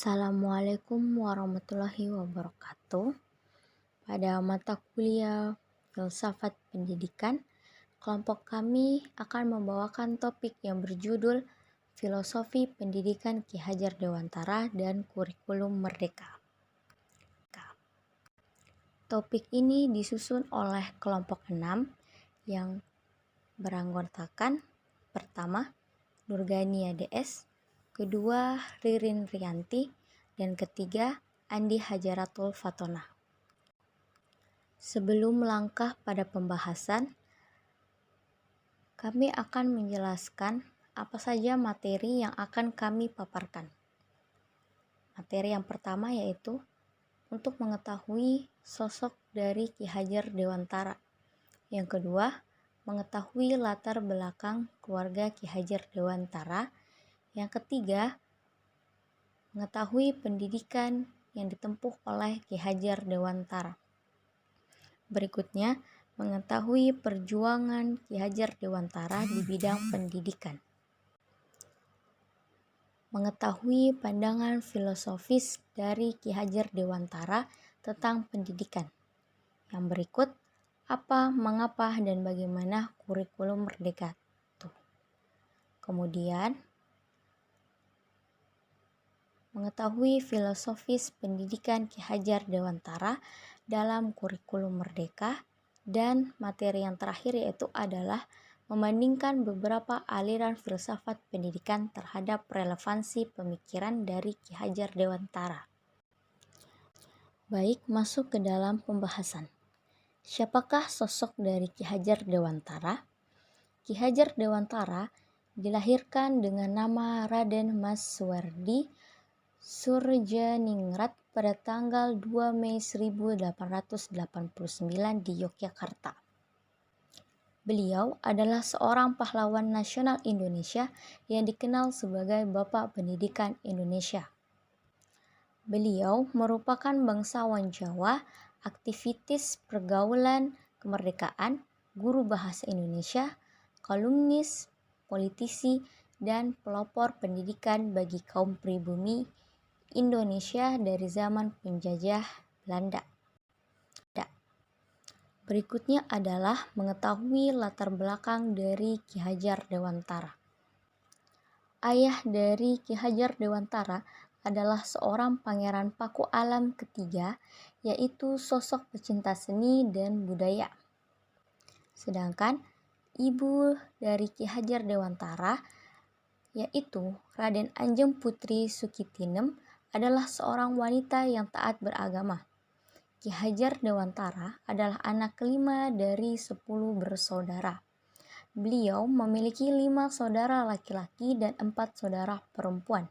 Assalamualaikum warahmatullahi wabarakatuh. Pada mata kuliah Filsafat Pendidikan, kelompok kami akan membawakan topik yang berjudul Filosofi Pendidikan Ki Hajar Dewantara dan Kurikulum Merdeka. Topik ini disusun oleh kelompok 6 yang beranggotakan pertama Nurgania DS, kedua Ririn Rianti, dan ketiga Andi Hajaratul Fatona. Sebelum melangkah pada pembahasan, kami akan menjelaskan apa saja materi yang akan kami paparkan. Materi yang pertama yaitu untuk mengetahui sosok dari Ki Hajar Dewantara. Yang kedua, mengetahui latar belakang keluarga Ki Hajar Dewantara. Yang ketiga, mengetahui pendidikan yang ditempuh oleh Ki Hajar Dewantara. Berikutnya, mengetahui perjuangan Ki Hajar Dewantara di bidang pendidikan. Mengetahui pandangan filosofis dari Ki Hajar Dewantara tentang pendidikan. Yang berikut, apa, mengapa, dan bagaimana kurikulum merdeka itu. Kemudian, mengetahui filosofis pendidikan Ki Hajar Dewantara dalam kurikulum merdeka, dan materi yang terakhir yaitu adalah membandingkan beberapa aliran filsafat pendidikan terhadap relevansi pemikiran dari Ki Hajar Dewantara. Baik, masuk ke dalam pembahasan. Siapakah sosok dari Ki Hajar Dewantara? Ki Hajar Dewantara dilahirkan dengan nama Raden Mas Suwardi Surjaningrat pada tanggal 2 Mei 1889 di Yogyakarta. Beliau adalah seorang pahlawan nasional Indonesia yang dikenal sebagai Bapak Pendidikan Indonesia. Beliau merupakan bangsawan Jawa, aktivitis pergaulan kemerdekaan, guru bahasa Indonesia, kolumnis, politisi, dan pelopor pendidikan bagi kaum pribumi Indonesia dari zaman penjajah Belanda. Berikutnya adalah mengetahui latar belakang dari Ki Hajar Dewantara. Ayah dari Ki Hajar Dewantara adalah seorang pangeran Paku Alam ketiga, yaitu sosok pecinta seni dan budaya. Sedangkan ibu dari Ki Hajar Dewantara, yaitu Raden Anjem Putri Sukitinem, adalah seorang wanita yang taat beragama. Ki Hajar Dewantara adalah anak kelima dari 10 bersaudara. Beliau memiliki 5 saudara laki-laki dan 4 saudara perempuan.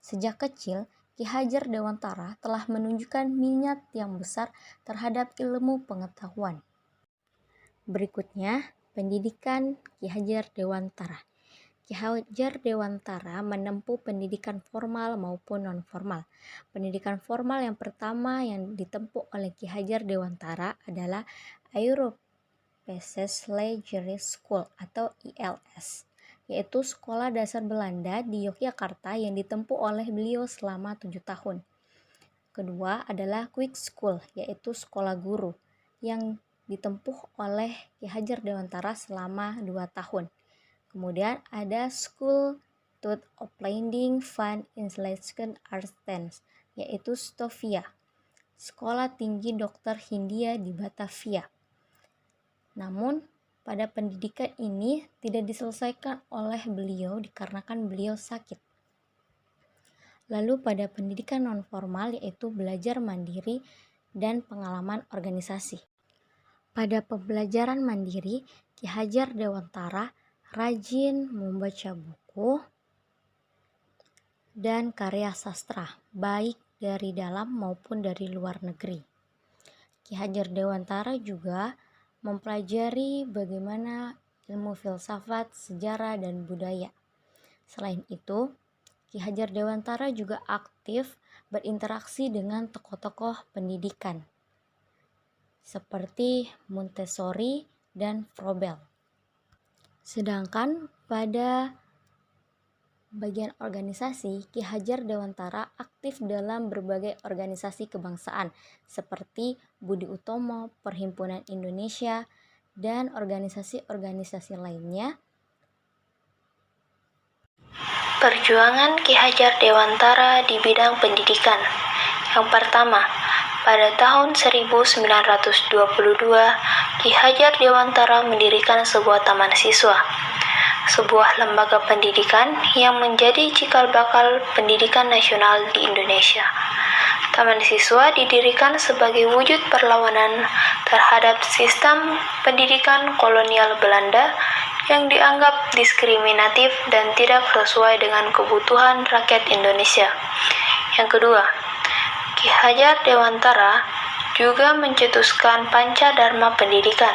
Sejak kecil, Ki Hajar Dewantara telah menunjukkan minat yang besar terhadap ilmu pengetahuan. Berikutnya, pendidikan Ki Hajar Dewantara. Ki Hajar Dewantara menempuh pendidikan formal maupun non-formal. Pendidikan formal yang pertama yang ditempuh oleh Ki Hajar Dewantara adalah Europese Leger School atau ILS, yaitu sekolah dasar Belanda di Yogyakarta yang ditempuh oleh beliau selama 7 tahun. Kedua adalah Quick School, yaitu sekolah guru yang ditempuh oleh Ki Hajar Dewantara selama 2 tahun. Kemudian ada School Tut Opleiding van Instellingen Artsen, yaitu Stovia, Sekolah Tinggi Dokter Hindia di Batavia. Namun, pada pendidikan ini tidak diselesaikan oleh beliau dikarenakan beliau sakit. Lalu pada pendidikan non-formal yaitu belajar mandiri dan pengalaman organisasi. Pada pembelajaran mandiri, Ki Hajar Dewantara rajin membaca buku dan karya sastra, baik dari dalam maupun dari luar negeri. Ki Hajar Dewantara juga mempelajari bagaimana ilmu filsafat, sejarah, dan budaya. Selain itu, Ki Hajar Dewantara juga aktif berinteraksi dengan tokoh-tokoh pendidikan seperti Montessori dan Froebel. Sedangkan pada Bagian organisasi, Ki Hajar Dewantara aktif dalam berbagai organisasi kebangsaan seperti Budi Utomo, Perhimpunan Indonesia, dan organisasi-organisasi lainnya. Perjuangan Ki Hajar Dewantara di bidang pendidikan. Yang pertama, pada tahun 1922, Ki Hajar Dewantara mendirikan sebuah taman siswa, sebuah lembaga pendidikan yang menjadi cikal bakal pendidikan nasional di Indonesia. Taman siswa didirikan sebagai wujud perlawanan terhadap sistem pendidikan kolonial Belanda yang dianggap diskriminatif dan tidak sesuai dengan kebutuhan rakyat Indonesia. Yang kedua, Ki Hajar Dewantara juga mencetuskan Pancadharma Pendidikan.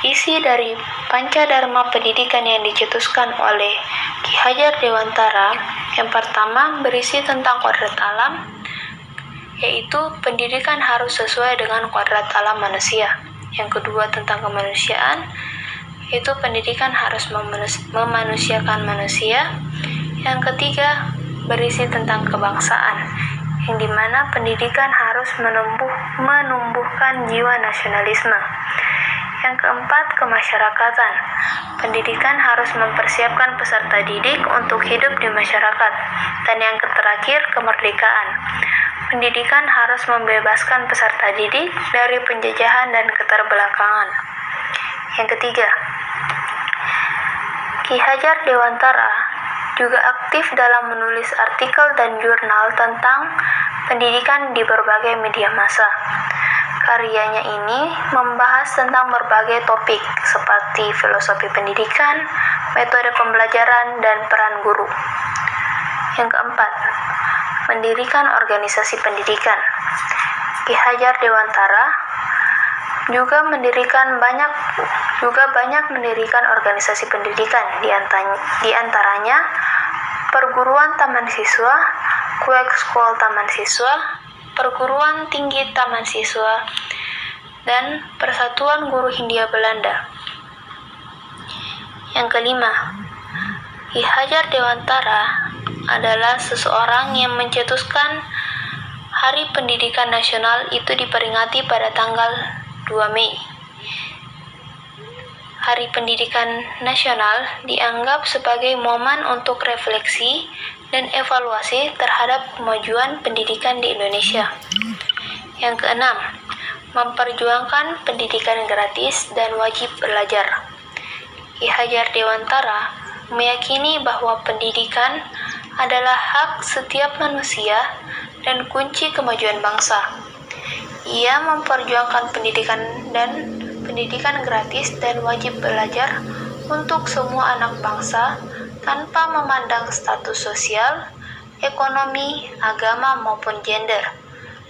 Isi dari Pancadharma Pendidikan yang dicetuskan oleh Ki Hajar Dewantara yang pertama berisi tentang kodrat alam, yaitu pendidikan harus sesuai dengan kodrat alam manusia. Yang kedua tentang kemanusiaan, yaitu pendidikan harus memanusiakan manusia. Yang ketiga berisi tentang kebangsaan, yang dimana pendidikan harus menumbuhkan jiwa nasionalisme. Yang keempat, kemasyarakatan. Pendidikan harus mempersiapkan peserta didik untuk hidup di masyarakat. Dan yang terakhir, kemerdekaan. Pendidikan harus membebaskan peserta didik dari penjajahan dan keterbelakangan. Yang ketiga, Ki Hajar Dewantara juga aktif dalam menulis artikel dan jurnal tentang pendidikan di berbagai media massa. Karyanya ini membahas tentang berbagai topik seperti filosofi pendidikan, metode pembelajaran, dan peran guru. Yang keempat, mendirikan organisasi pendidikan. Ki Hajar Dewantara juga banyak mendirikan organisasi pendidikan, di antaranya Perguruan Taman Siswa, Kuek School Taman Siswa, Perguruan Tinggi Taman Siswa, dan Persatuan Guru Hindia Belanda. Yang kelima, Ki Hajar Dewantara adalah seseorang yang mencetuskan Hari Pendidikan Nasional, itu diperingati pada tanggal 2 Mei. Hari Pendidikan Nasional dianggap sebagai momen untuk refleksi dan evaluasi terhadap kemajuan pendidikan di Indonesia. Yang keenam, memperjuangkan pendidikan gratis dan wajib belajar. Ki Hajar Dewantara meyakini bahwa pendidikan adalah hak setiap manusia dan kunci kemajuan bangsa. Ia memperjuangkan pendidikan gratis dan wajib belajar untuk semua anak bangsa tanpa memandang status sosial, ekonomi, agama, maupun gender.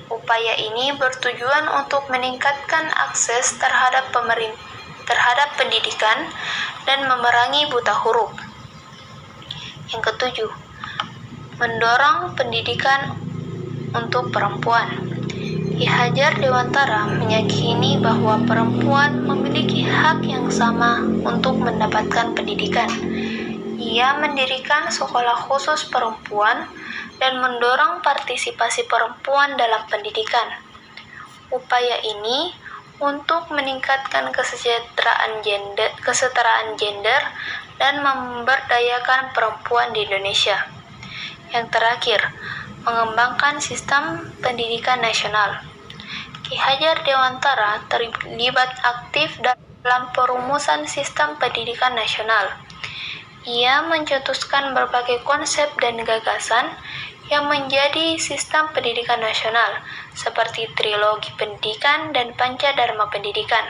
Upaya ini bertujuan untuk meningkatkan akses terhadap pendidikan dan memerangi buta huruf. Yang ketujuh, mendorong pendidikan untuk perempuan. Ki Hajar Dewantara meyakini bahwa perempuan memiliki hak yang sama untuk mendapatkan pendidikan. Ia mendirikan sekolah khusus perempuan dan mendorong partisipasi perempuan dalam pendidikan. Upaya ini untuk meningkatkan kesetaraan gender dan memberdayakan perempuan di Indonesia. Yang terakhir, mengembangkan sistem pendidikan nasional. Ki Hajar Dewantara terlibat aktif dalam perumusan sistem pendidikan nasional. Ia mencetuskan berbagai konsep dan gagasan yang menjadi sistem pendidikan nasional, seperti Trilogi Pendidikan dan Pancadharma Pendidikan.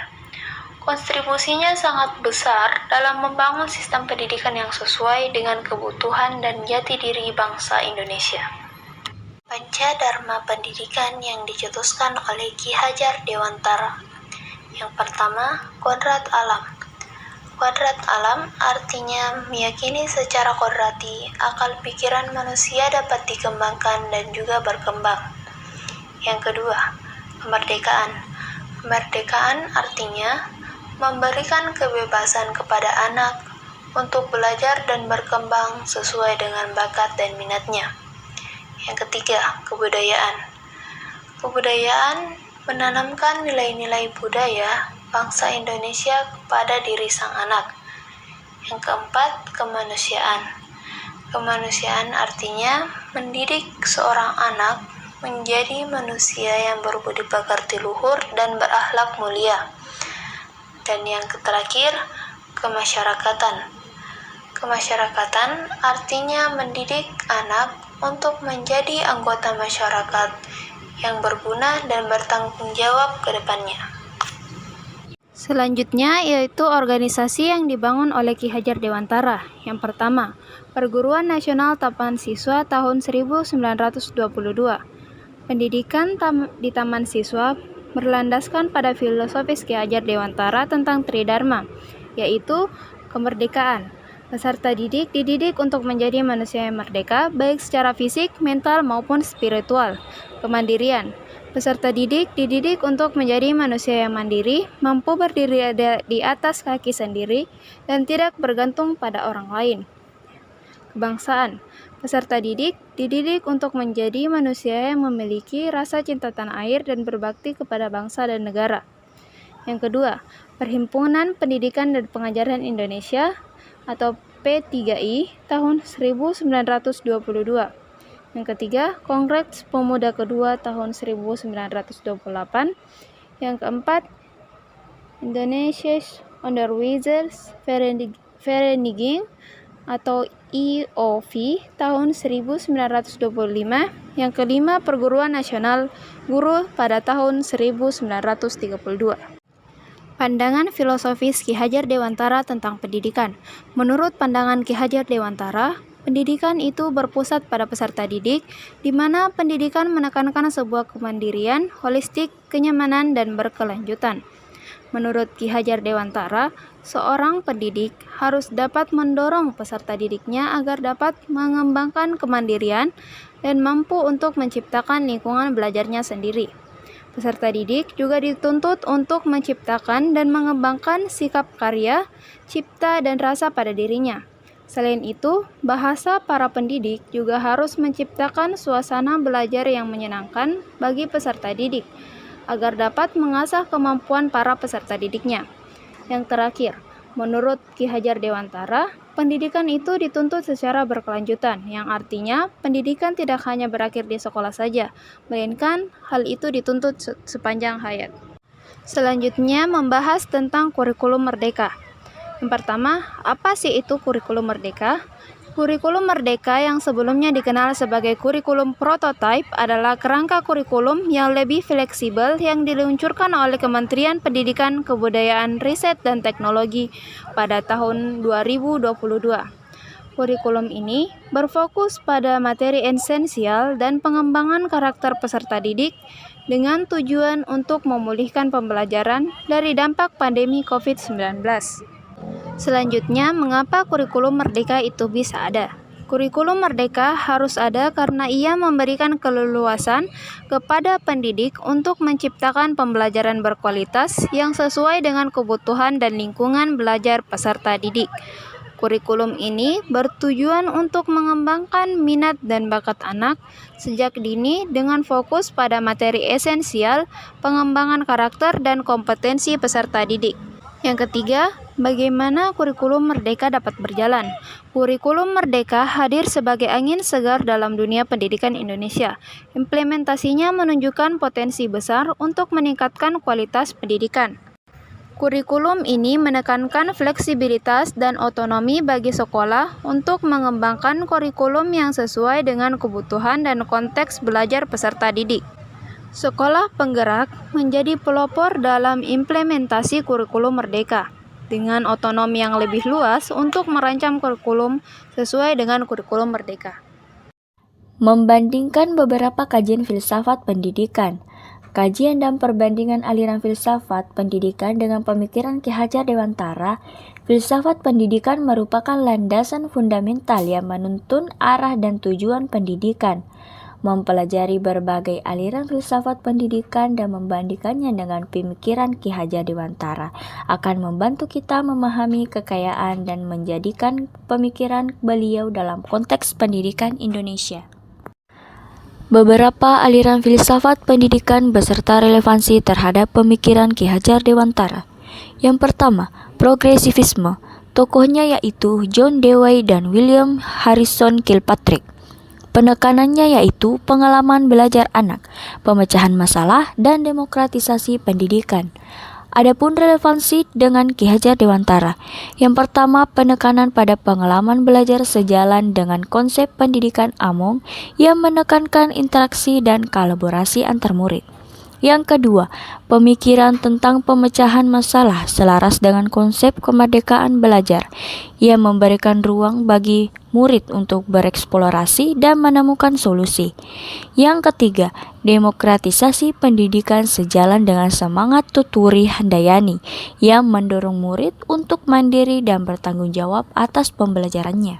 Kontribusinya sangat besar dalam membangun sistem pendidikan yang sesuai dengan kebutuhan dan jati diri bangsa Indonesia. Pancadharma Pendidikan yang dicetuskan oleh Ki Hajar Dewantara. Yang pertama, kodrat alam. Kodrat alam artinya meyakini secara kodrati akal pikiran manusia dapat dikembangkan dan juga berkembang. Yang kedua, kemerdekaan. Kemerdekaan artinya memberikan kebebasan kepada anak, untuk belajar dan berkembang sesuai dengan bakat dan minatnya. Yang ketiga, kebudayaan. Kebudayaan menanamkan nilai-nilai budaya bangsa Indonesia kepada diri sang anak. Yang keempat, kemanusiaan. Kemanusiaan artinya mendidik seorang anak menjadi manusia yang berbudi pekerti luhur dan berakhlak mulia. Dan yang terakhir, kemasyarakatan. Kemasyarakatan artinya mendidik anak untuk menjadi anggota masyarakat yang berguna dan bertanggung jawab ke depannya. Selanjutnya yaitu organisasi yang dibangun oleh Ki Hajar Dewantara. Yang pertama, Perguruan Nasional Taman Siswa tahun 1922. Pendidikan di Taman Siswa berlandaskan pada filosofis Ki Hajar Dewantara tentang Tridharma, yaitu kemerdekaan. Peserta didik dididik untuk menjadi manusia yang merdeka, baik secara fisik, mental, maupun spiritual. Kemandirian. Peserta didik dididik untuk menjadi manusia yang mandiri, mampu berdiri di atas kaki sendiri, dan tidak bergantung pada orang lain. Kebangsaan. Peserta didik dididik untuk menjadi manusia yang memiliki rasa cinta tanah air dan berbakti kepada bangsa dan negara. Yang kedua, Perhimpunan Pendidikan dan Pengajaran Indonesia atau P3I tahun 1922. Yang ketiga, Kongres Pemuda Kedua tahun 1928. Yang keempat, Indonesia's Onderwijzers Vereniging atau IOV tahun 1925. Yang kelima, Perguruan Nasional Guru pada tahun 1932. Pandangan filosofis Ki Hajar Dewantara tentang pendidikan. Menurut pandangan Ki Hajar Dewantara, pendidikan itu berpusat pada peserta didik, di mana pendidikan menekankan sebuah kemandirian, holistik, kenyamanan, dan berkelanjutan. Menurut Ki Hajar Dewantara, seorang pendidik harus dapat mendorong peserta didiknya agar dapat mengembangkan kemandirian dan mampu untuk menciptakan lingkungan belajarnya sendiri. Peserta didik juga dituntut untuk menciptakan dan mengembangkan sikap karya, cipta, dan rasa pada dirinya. Selain itu, bahasa para pendidik juga harus menciptakan suasana belajar yang menyenangkan bagi peserta didik, agar dapat mengasah kemampuan para peserta didiknya. Yang terakhir, menurut Ki Hajar Dewantara, pendidikan itu dituntut secara berkelanjutan, yang artinya pendidikan tidak hanya berakhir di sekolah saja, melainkan hal itu dituntut sepanjang hayat. Selanjutnya membahas tentang kurikulum merdeka. Yang pertama, apa sih itu kurikulum merdeka? Kurikulum merdeka yang sebelumnya dikenal sebagai kurikulum prototipe adalah kerangka kurikulum yang lebih fleksibel yang diluncurkan oleh Kementerian Pendidikan, Kebudayaan, Riset, dan Teknologi pada tahun 2022. Kurikulum ini berfokus pada materi esensial dan pengembangan karakter peserta didik dengan tujuan untuk memulihkan pembelajaran dari dampak pandemi COVID-19. Selanjutnya, mengapa kurikulum merdeka itu bisa ada? Kurikulum merdeka harus ada karena ia memberikan keleluasan kepada pendidik untuk menciptakan pembelajaran berkualitas yang sesuai dengan kebutuhan dan lingkungan belajar peserta didik. Kurikulum ini bertujuan untuk mengembangkan minat dan bakat anak sejak dini dengan fokus pada materi esensial, pengembangan karakter, dan kompetensi peserta didik. Yang ketiga, bagaimana kurikulum merdeka dapat berjalan? Kurikulum merdeka hadir sebagai angin segar dalam dunia pendidikan Indonesia. Implementasinya menunjukkan potensi besar untuk meningkatkan kualitas pendidikan. Kurikulum ini menekankan fleksibilitas dan otonomi bagi sekolah untuk mengembangkan kurikulum yang sesuai dengan kebutuhan dan konteks belajar peserta didik. Sekolah penggerak menjadi pelopor dalam implementasi kurikulum merdeka, dengan otonomi yang lebih luas untuk merancang kurikulum sesuai dengan kurikulum merdeka. Membandingkan beberapa kajian filsafat pendidikan. Kajian dan perbandingan aliran filsafat pendidikan dengan pemikiran Ki Hajar Dewantara, filsafat pendidikan merupakan landasan fundamental yang menuntun arah dan tujuan pendidikan. Mempelajari berbagai aliran filsafat pendidikan dan membandingkannya dengan pemikiran Ki Hajar Dewantara akan membantu kita memahami kekayaan dan menjadikan pemikiran beliau dalam konteks pendidikan Indonesia. Beberapa aliran filsafat pendidikan beserta relevansi terhadap pemikiran Ki Hajar Dewantara. Yang pertama, progresivisme. Tokohnya yaitu John Dewey dan William Harrison Kilpatrick. Penekanannya yaitu pengalaman belajar anak, pemecahan masalah, dan demokratisasi pendidikan. Adapun relevansi dengan Ki Hajar Dewantara. Yang pertama, penekanan pada pengalaman belajar sejalan dengan konsep pendidikan Among yang menekankan interaksi dan kolaborasi antar murid. Yang kedua, pemikiran tentang pemecahan masalah selaras dengan konsep kemerdekaan belajar yang memberikan ruang bagi murid untuk bereksplorasi dan menemukan solusi. Yang ketiga, demokratisasi pendidikan sejalan dengan semangat Tuturi Handayani yang mendorong murid untuk mandiri dan bertanggung jawab atas pembelajarannya.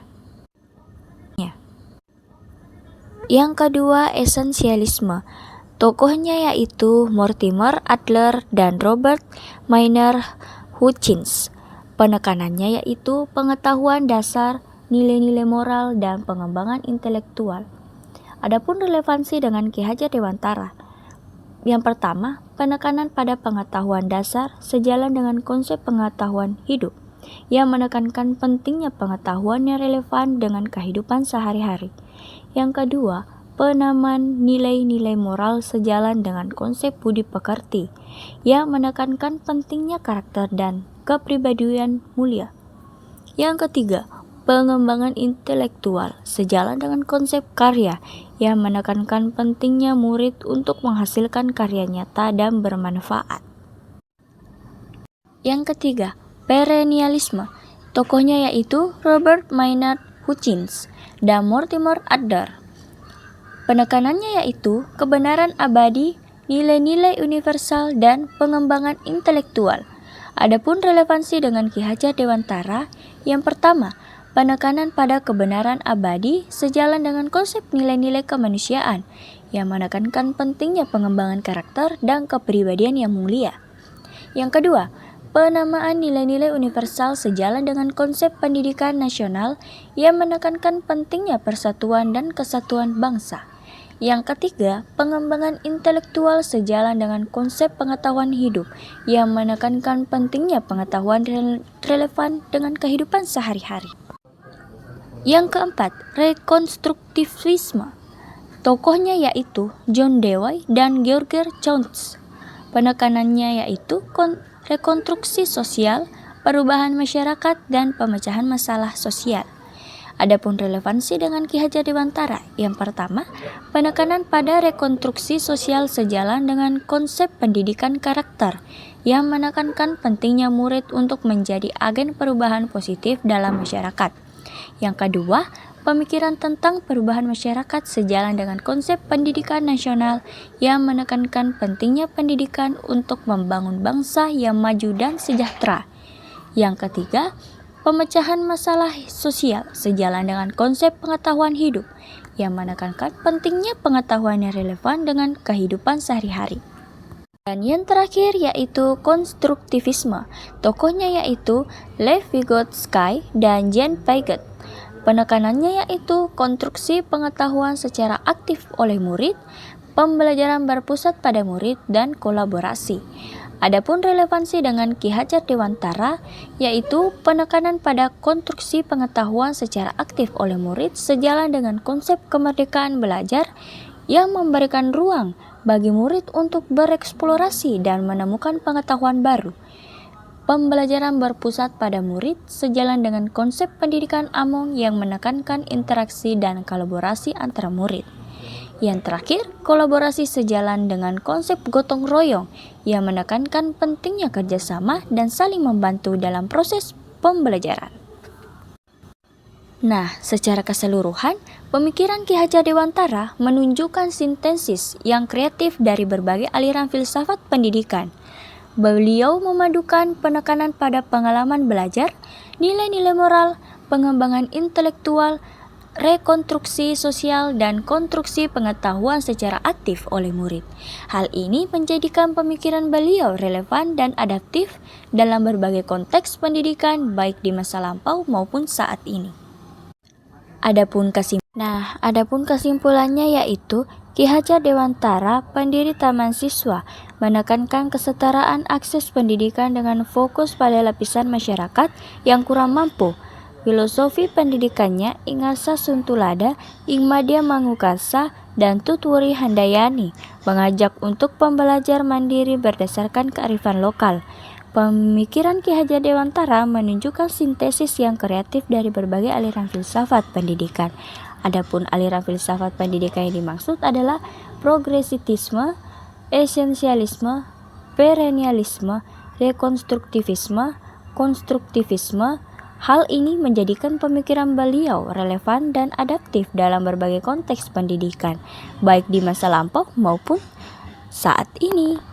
Yang kedua, esensialisme. Tokohnya yaitu Mortimer Adler dan Robert Maynard Hutchins. Penekanannya yaitu pengetahuan dasar, nilai-nilai moral, dan pengembangan intelektual. Adapun relevansi dengan Ki Hajar Dewantara. Yang pertama, penekanan pada pengetahuan dasar sejalan dengan konsep pengetahuan hidup yang menekankan pentingnya pengetahuan yang relevan dengan kehidupan sehari-hari. Yang kedua, penamaan nilai-nilai moral sejalan dengan konsep budi pekerti yang menekankan pentingnya karakter dan kepribadian mulia. Yang ketiga, pengembangan intelektual sejalan dengan konsep karya yang menekankan pentingnya murid untuk menghasilkan karya nyata dan bermanfaat. Yang ketiga, perennialisme. Tokohnya yaitu Robert Maynard Hutchins dan Mortimer Adler. Penekanannya yaitu kebenaran abadi, nilai-nilai universal, dan pengembangan intelektual. Adapun relevansi dengan Ki Hajar Dewantara, yang pertama, penekanan pada kebenaran abadi sejalan dengan konsep nilai-nilai kemanusiaan yang menekankan pentingnya pengembangan karakter dan kepribadian yang mulia. Yang kedua, penamaan nilai-nilai universal sejalan dengan konsep pendidikan nasional yang menekankan pentingnya persatuan dan kesatuan bangsa. Yang ketiga, pengembangan intelektual sejalan dengan konsep pengetahuan hidup yang menekankan pentingnya pengetahuan relevan dengan kehidupan sehari-hari. Yang keempat, rekonstruktivisme. Tokohnya yaitu John Dewey dan George Chomsky. Penekanannya yaitu rekonstruksi sosial, perubahan masyarakat, dan pemecahan masalah sosial. Adapun relevansi dengan Ki Hajar Dewantara, yang pertama, penekanan pada rekonstruksi sosial sejalan dengan konsep pendidikan karakter yang menekankan pentingnya murid untuk menjadi agen perubahan positif dalam masyarakat. Yang kedua, pemikiran tentang perubahan masyarakat sejalan dengan konsep pendidikan nasional yang menekankan pentingnya pendidikan untuk membangun bangsa yang maju dan sejahtera. Yang ketiga, pemecahan masalah sosial sejalan dengan konsep pengetahuan hidup yang menekankan pentingnya pengetahuan yang relevan dengan kehidupan sehari-hari. Dan yang terakhir yaitu konstruktivisme. Tokohnya yaitu Lev Vygotsky dan Jean Piaget. Penekanannya yaitu konstruksi pengetahuan secara aktif oleh murid, pembelajaran berpusat pada murid, dan kolaborasi. Adapun relevansi dengan Ki Hajar Dewantara yaitu penekanan pada konstruksi pengetahuan secara aktif oleh murid sejalan dengan konsep kemerdekaan belajar yang memberikan ruang bagi murid untuk bereksplorasi dan menemukan pengetahuan baru. Pembelajaran berpusat pada murid sejalan dengan konsep pendidikan Among yang menekankan interaksi dan kolaborasi antara murid. Yang terakhir, kolaborasi sejalan dengan konsep gotong royong yang menekankan pentingnya kerjasama dan saling membantu dalam proses pembelajaran. Nah, secara keseluruhan, pemikiran Ki Hajar Dewantara menunjukkan sintesis yang kreatif dari berbagai aliran filsafat pendidikan. Beliau memadukan penekanan pada pengalaman belajar, nilai-nilai moral, pengembangan intelektual, rekonstruksi sosial dan konstruksi pengetahuan secara aktif oleh murid. Hal ini menjadikan pemikiran beliau relevan dan adaptif dalam berbagai konteks pendidikan baik di masa lampau maupun saat ini. Adapun kesimpulannya yaitu Ki Hajar Dewantara, pendiri Taman Siswa, menekankan kesetaraan akses pendidikan dengan fokus pada lapisan masyarakat yang kurang mampu. Filosofi pendidikannya Ingasa Suntulada, Ingmadia Mangukasa, dan Tutwuri Handayani mengajak untuk pembelajar mandiri berdasarkan kearifan lokal. Pemikiran Ki Hajar Dewantara menunjukkan sintesis yang kreatif dari berbagai aliran filsafat pendidikan. Adapun aliran filsafat pendidikan yang dimaksud adalah progresivisme, esensialisme, perennialisme, rekonstruktivisme, konstruktivisme. Hal ini menjadikan pemikiran beliau relevan dan adaptif dalam berbagai konteks pendidikan, baik di masa lampau maupun saat ini.